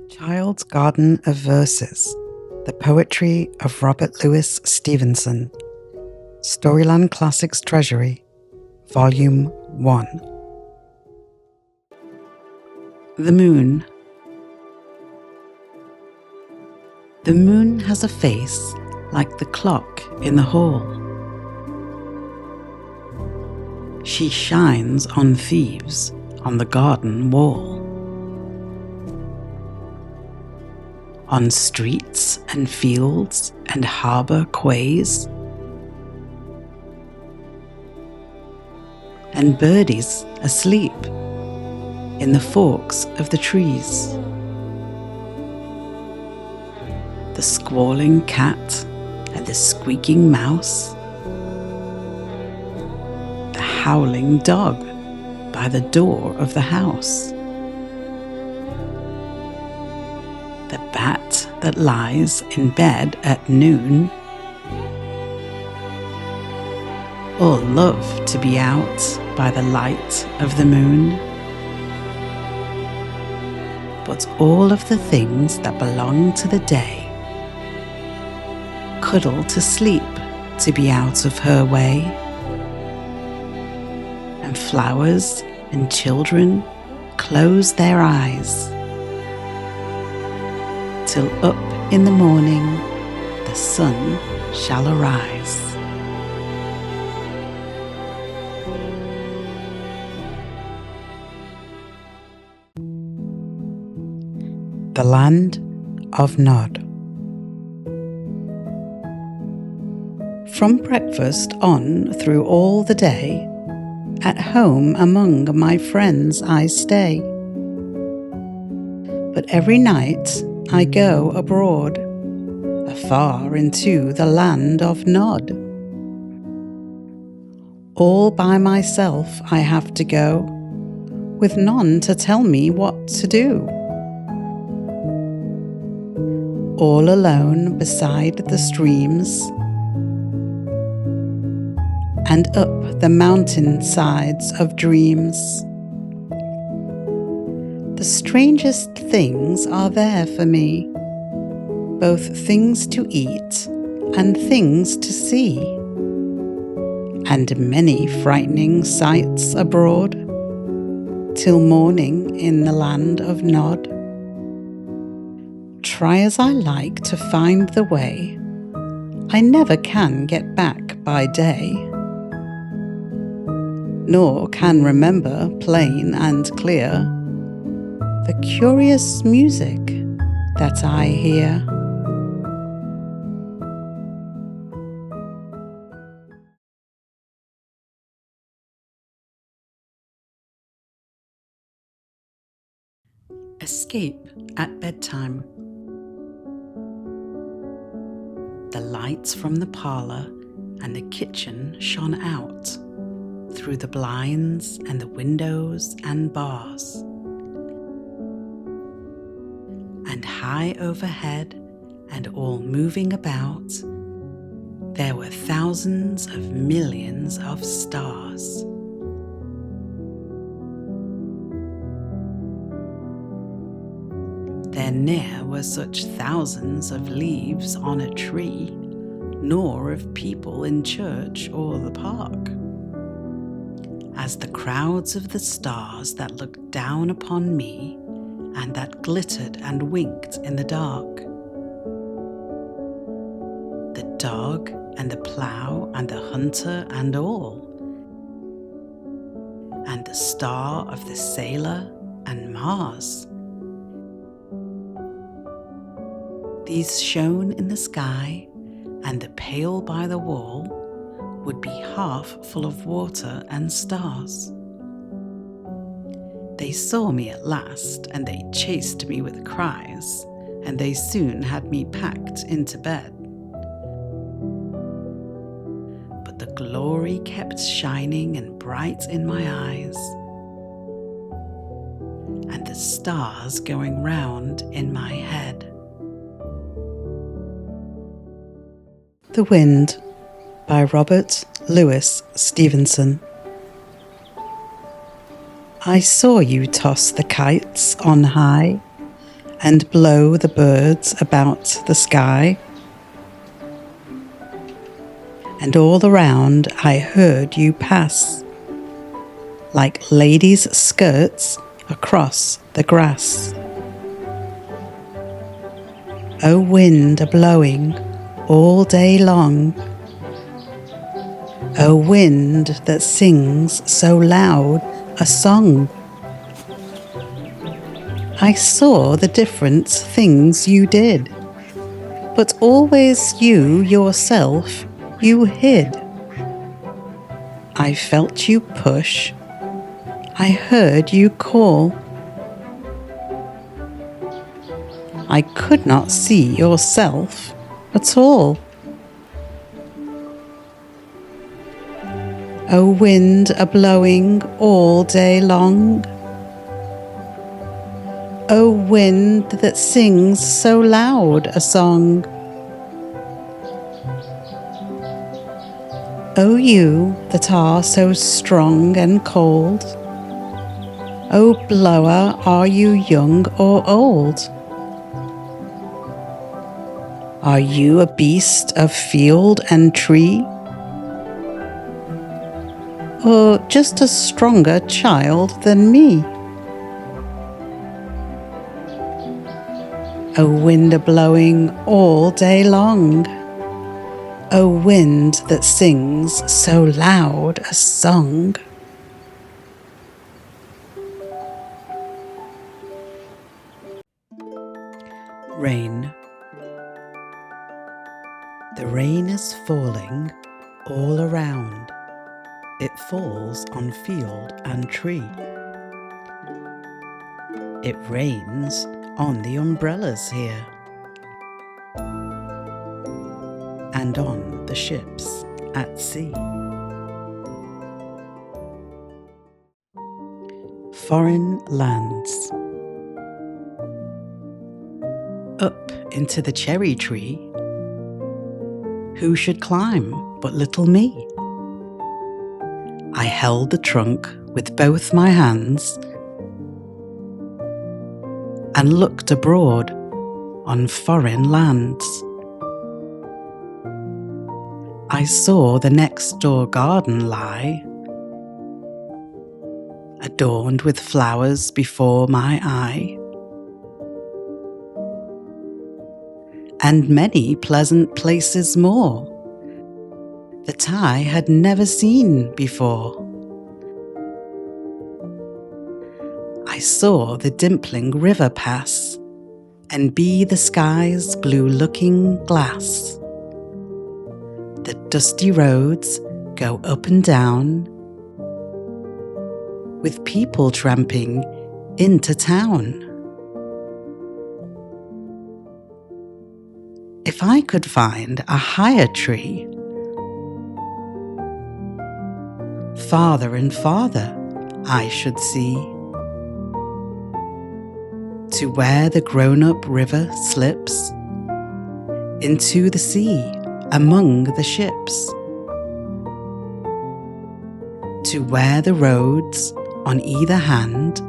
Child's Garden of Verses, the poetry of Robert Louis Stevenson, Storyland Classics Treasury, Volume 1. The Moon. The moon has a face like the clock in the hall. She shines on thieves on the garden wall. On streets and fields and harbour quays, and birdies asleep in the forks of the trees. The squalling cat and the squeaking mouse, the howling dog by the door of the house, the bat that lies in bed at noon, all love to be out by the light of the moon. But all of the things that belong to the day cuddle to sleep to be out of her way, and flowers and children close their eyes, till up in the morning the sun shall arise. The Land of Nod. From breakfast on through all the day, at home among my friends I stay. But every night I go abroad, afar into the land of Nod. All by myself I have to go, with none to tell me what to do. All alone beside the streams, and up the mountain sides of dreams. The strangest things are there for me, both things to eat and things to see, and many frightening sights abroad, till morning in the land of Nod. Try as I like to find the way, I never can get back by day, nor can remember plain and clear the curious music that I hear. Escape at bedtime. The lights from the parlour and the kitchen shone out through the blinds and the windows and bars. And high overhead and all moving about, there were thousands of millions of stars. There ne'er were such thousands of leaves on a tree, nor of people in church or the park, as the crowds of the stars that looked down upon me and that glittered and winked in the dark. The dog and the plough and the hunter and all, and the star of the sailor and Mars. These shone in the sky, and the pail by the wall would be half full of water and stars. They saw me at last, and they chased me with cries, and they soon had me packed into bed. But the glory kept shining and bright in my eyes, and the stars going round in my head. The Wind by Robert Louis Stevenson. I saw you toss the kites on high, and blow the birds about the sky. And all around I heard you pass, like ladies' skirts across the grass. O wind a-blowing all day long, O wind that sings so loud a song, I saw the different things you did, but always you yourself you hid. I felt you push, I heard you call, I could not see yourself at all. O wind a-blowing all day long, O wind that sings so loud a song, O you that are so strong and cold, O blower, are you young or old? Are you a beast of field and tree, or just a stronger child than me? O wind a-blowing all day long, O wind that sings so loud a song. Rain. The rain is falling all around. It falls on field and tree. It rains on the umbrellas here, and on the ships at sea. Foreign lands. Up into the cherry tree, who should climb but little me? I held the trunk with both my hands and looked abroad on foreign lands. I saw the next door garden lie, adorned with flowers before my eye, and many pleasant places more that I had never seen before. I saw the dimpling river pass and be the sky's blue-looking glass. The dusty roads go up and down, with people tramping into town. If I could find a higher tree, farther and farther I should see, to where the grown-up river slips into the sea among the ships, to where the roads on either hand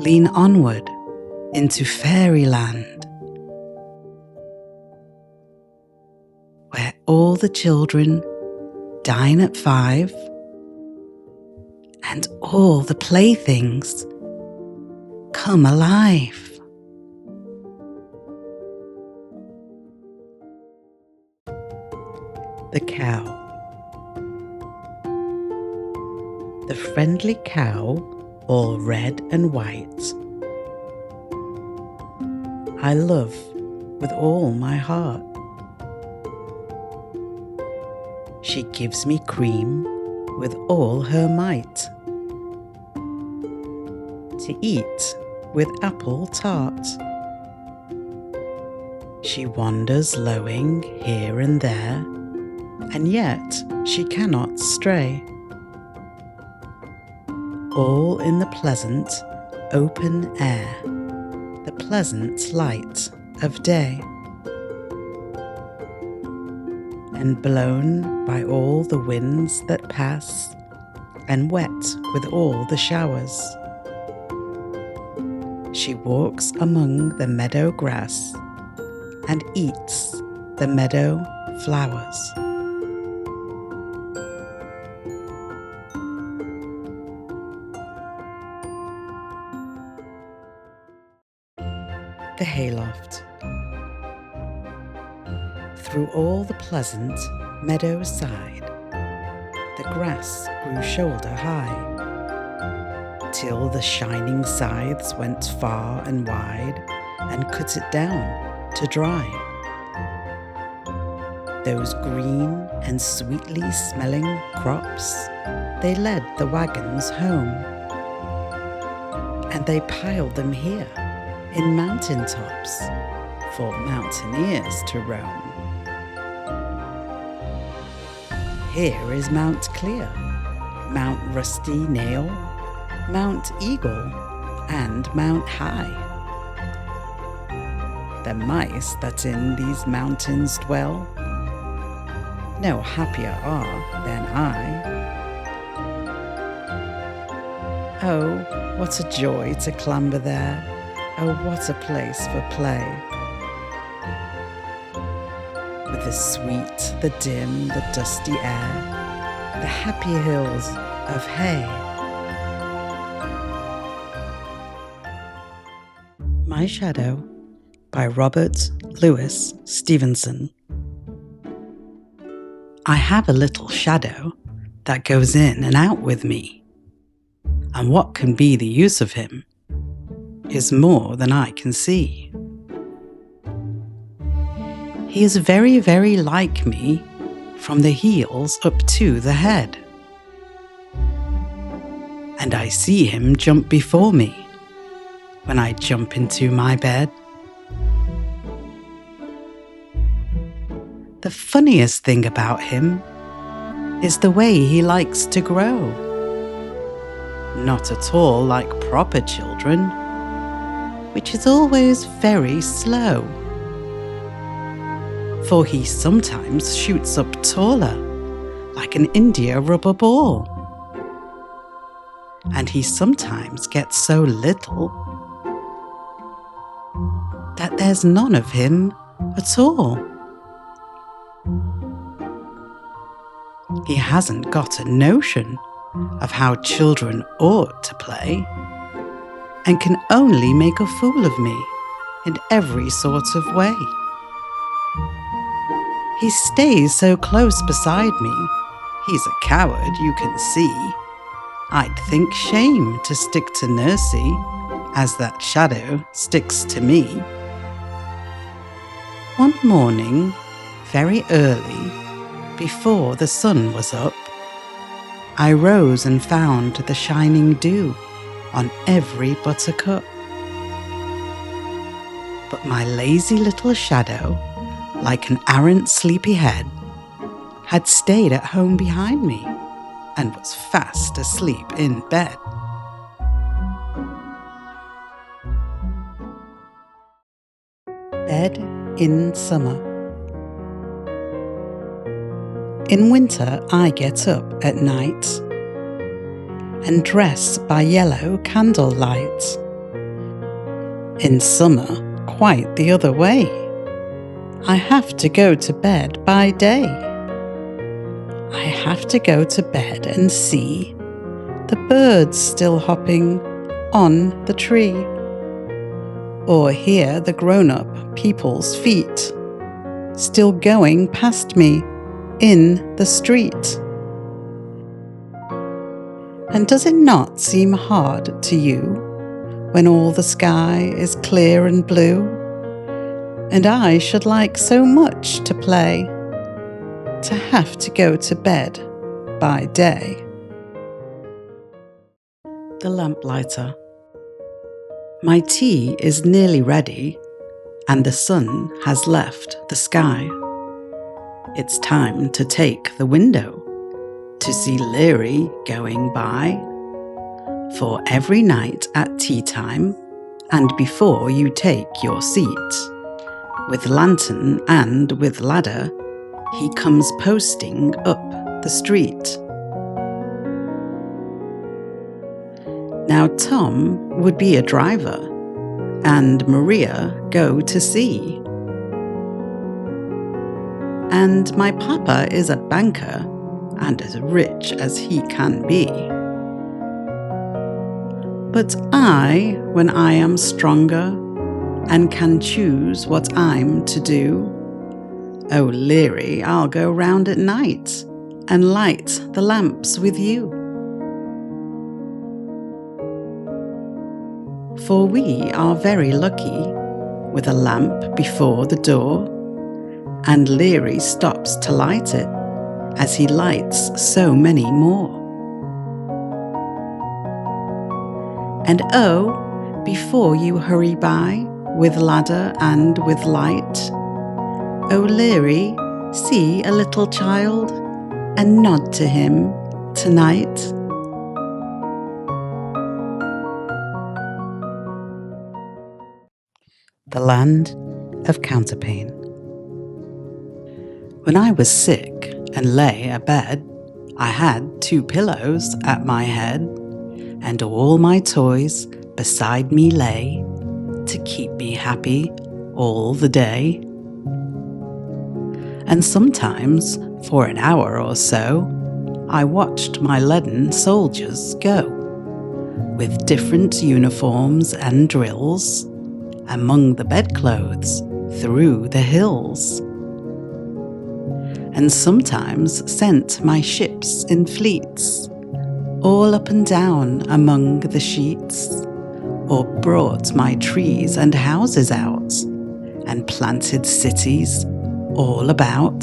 lean onward into fairyland, where all the children dine at 5 and all the playthings come alive. The cow. The friendly cow, all red and white, I love with all my heart. She gives me cream with all her might, to eat with apple tart. She wanders lowing here and there, and yet she cannot stray, all in the pleasant open air, the pleasant light of day, and blown by all the winds that pass, and wet with all the showers. she walks among the meadow grass and eats the meadow flowers. The Hayloft. Through all the pleasant meadow side, the grass grew shoulder high, till the shining scythes went far and wide and cut it down to dry. Those green and sweetly smelling crops, they led the wagons home, and they piled them here in mountain tops for mountaineers to roam. Here is Mount Clear, Mount Rusty Nail, Mount Eagle, and Mount High. The mice that in these mountains dwell no happier are than I. Oh, what a joy to clamber there! Oh, what a place for play! With the sweet, the dim, the dusty air, the happy hills of hay. My Shadow by Robert Louis Stevenson. I have a little shadow that goes in and out with me, and what can be the use of him is more than I can see. He is very, very like me from the heels up to the head, and I see him jump before me when I jump into my bed. The funniest thing about him is the way he likes to grow. Not at all like proper children, which is always very slow. For he sometimes shoots up taller, like an India rubber ball. And he sometimes gets so little that there's none of him at all. He hasn't got a notion of how children ought to play, and can only make a fool of me in every sort of way. He stays so close beside me, he's a coward, you can see. I'd think shame to stick to Nursey, as that shadow sticks to me. One morning, very early, before the sun was up, I rose and found the shining dew on every buttercup. But my lazy little shadow, like an arrant sleepyhead, had stayed at home behind me and was fast asleep in bed. Bed in summer. In winter I get up at night and dress by yellow candlelight. In summer, quite the other way. I have to go to bed by day. I have to go to bed and see the birds still hopping on the tree, or hear the grown-up people's feet still going past me in the street. And does it not seem hard to you when all the sky is clear and blue, and I should like so much to play, to have to go to bed by day? The Lamplighter. My tea is nearly ready, and the sun has left the sky. It's time to take the window to see Leary going by. For every night at tea time, and before you take your seat, with lantern and with ladder, he comes posting up the street. Now Tom would be a driver, and Maria go to sea. And my papa is a banker and as rich as he can be. But I, when I am stronger and can choose what I'm to do, oh, Leary, I'll go round at night and light the lamps with you. For we are very lucky, with a lamp before the door, and Leary stops to light it, as he lights so many more. And oh, before you hurry by, with ladder and with light, oh, Leary, see a little child, and nod to him tonight. The Land of Counterpane. When I was sick and lay abed, I had 2 pillows at my head, and all my toys beside me lay, to keep me happy all the day. And sometimes, for an hour or so, I watched my leaden soldiers go, with different uniforms and drills, among the bedclothes, through the hills. And sometimes sent my ships in fleets, all up and down among the sheets, or brought my trees and houses out, and planted cities all about.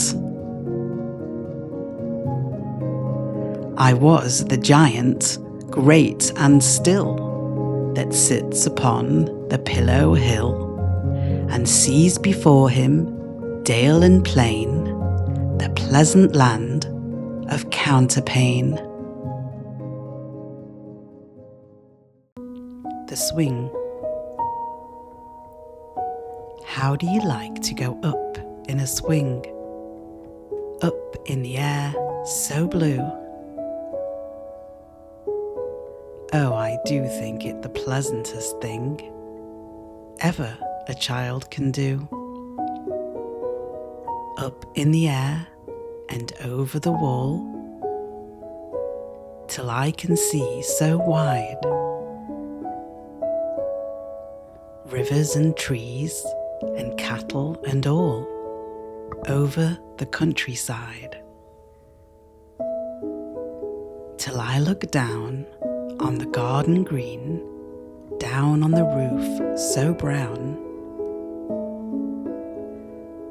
I was the giant, great and still, that sits upon the pillow hill, and sees before him, dale and plain, the pleasant land of Counterpane. The Swing. How do you like to go up in a swing? Up in the air, so blue. Oh, I do think it the pleasantest thing ever a child can do. Up in the air and over the wall, till I can see so wide. Rivers and trees and cattle and all, over the countryside. Till I look down on the garden green, down on the roof so brown.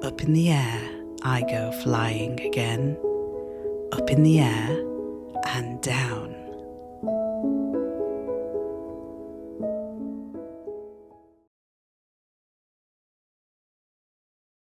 Up in the air I go flying again, up in the air and down.